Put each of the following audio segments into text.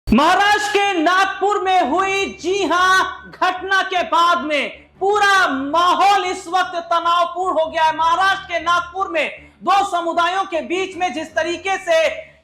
महाराष्ट्र के नागपुर में हुई जी हां घटना के बाद में पूरा माहौल इस वक्त तनावपूर्ण हो गया है। महाराष्ट्र के नागपुर में दो समुदायों के बीच में जिस तरीके से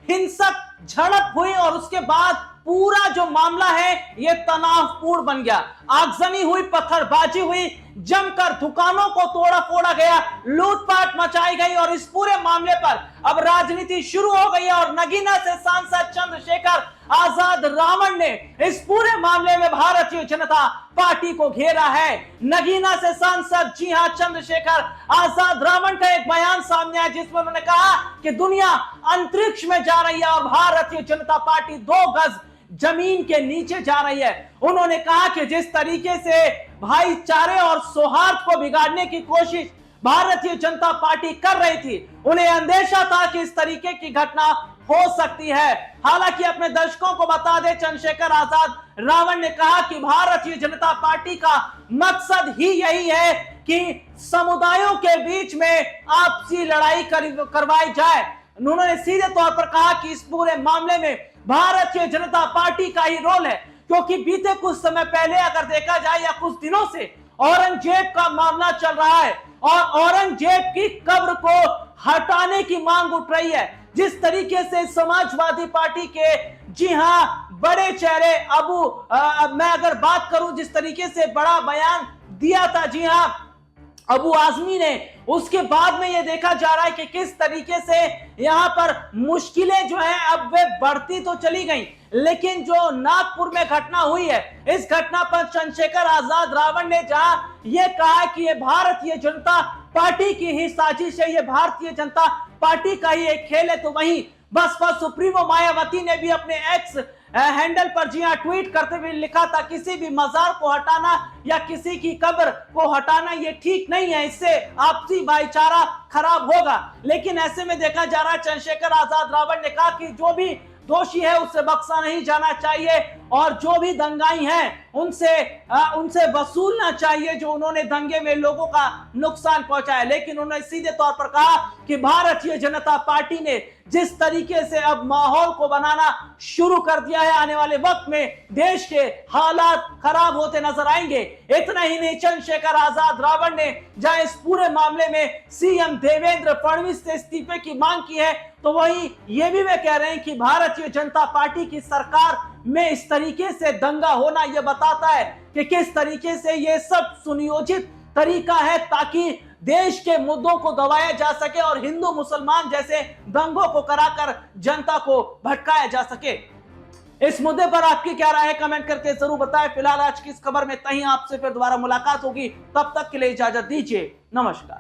हिंसक झड़प हुई और उसके बाद पूरा जो मामला है यह तनावपूर्ण बन गया। आगजनी हुई, पत्थरबाजी हुई, जमकर दुकानों को तोड़ा फोड़ा गया, लूटपाट मचाई गई और इस पूरे मामले पर अब राजनीति शुरू हो गई है। और नगीना से सांसद चंद्रशेखर आजाद रावण ने इस पूरे मामले में भारतीय जनता पार्टी को घेरा है। नगीना से सांसद जी हां चंद्रशेखर आजाद रावण का एक बयान सामने आया जिसमें उन्होंने कहा कि दुनिया अंतरिक्ष में जा रही है और भारतीय जनता पार्टी 2 गज जमीन के नीचे जा रही है। उन्होंने कहा कि जिस तरीके से भाईचारे और सौहार्द को बिगाड़ने की कोशिश भारतीय जनता पार्टी कर रही थी, उन्हें अंदेशा था कि इस तरीके की घटना हो सकती है। हालांकि अपने दर्शकों को बता दें, चंद्रशेखर आजाद रावण ने कहा कि भारतीय जनता पार्टी का मकसद ही यही है कि समुदायों के बीच में आपसी लड़ाई करवाई जाए। उन्होंने सीधे तौर पर कहा कि इस पूरे मामले में भारतीय जनता पार्टी का ही रोल है, क्योंकि बीते कुछ समय पहले अगर देखा जाए या कुछ दिनों से औरंगजेब का मामला चल रहा है और औरंगजेब की कब्र को हटाने की मांग उठ रही है। जिस तरीके से समाजवादी पार्टी के जी हां बड़े चेहरे मैं अगर बात करूं, जिस तरीके से बड़ा बयान दिया था जी हां अबू आजमी ने, उसके बाद में यह देखा जा रहा है कि किस तरीके से यहां पर मुश्किलें जो हैं अब वे बढ़ती तो चली गई, लेकिन जो नागपुर में घटना हुई है, इस घटना पर चंद्रशेखर आजाद रावण ने जहां यह कहा कि यह भारतीय जनता पार्टी की ही साजिश है, यह भारतीय जनता पार्टी का ही एक खेल है, तो वहीं बसपा सुप्रीमो मायावती ने भी अपने एक्स हैंडल पर जी हां ट्वीट करते हुए लिखा था, किसी भी मजार को हटाना या किसी की कब्र को हटाना ये ठीक नहीं है, इससे आपसी भाईचारा खराब होगा। लेकिन ऐसे में देखा जा रहा है चंद्रशेखर आजाद रावण ने कहा कि जो भी दोषी है उससे बख्शा नहीं जाना चाहिए और जो भी दंगाई हैं उनसे वसूलना चाहिए जो उन्होंने दंगे में लोगों का नुकसान पहुंचाया। लेकिन उन्होंने सीधे तौर पर कहा कि भारतीय जनता पार्टी ने जिस तरीके से अब माहौल को बनाना शुरू कर दिया है, आने वाले वक्त में देश के हालात खराब होते नजर आएंगे। इतना ही नहीं, चंद्रशेखर आजाद रावण ने जहां इस पूरे मामले में सीएम देवेंद्र फडणवीस से इस्तीफे की मांग की है, तो वहीं ये भी वे कह रहे हैं कि भारतीय जनता पार्टी की सरकार में इस तरीके से दंगा होना यह बताता है कि किस तरीके से यह सब सुनियोजित तरीका है ताकि देश के मुद्दों को दबाया जा सके और हिंदू मुसलमान जैसे दंगों को कराकर जनता को भटकाया जा सके। इस मुद्दे पर आपकी क्या राय है, कमेंट करके जरूर बताएं। फिलहाल आज की इस खबर में तहीं आपसे फिर दोबारा मुलाकात होगी, तब तक के लिए इजाजत दीजिए। नमस्कार।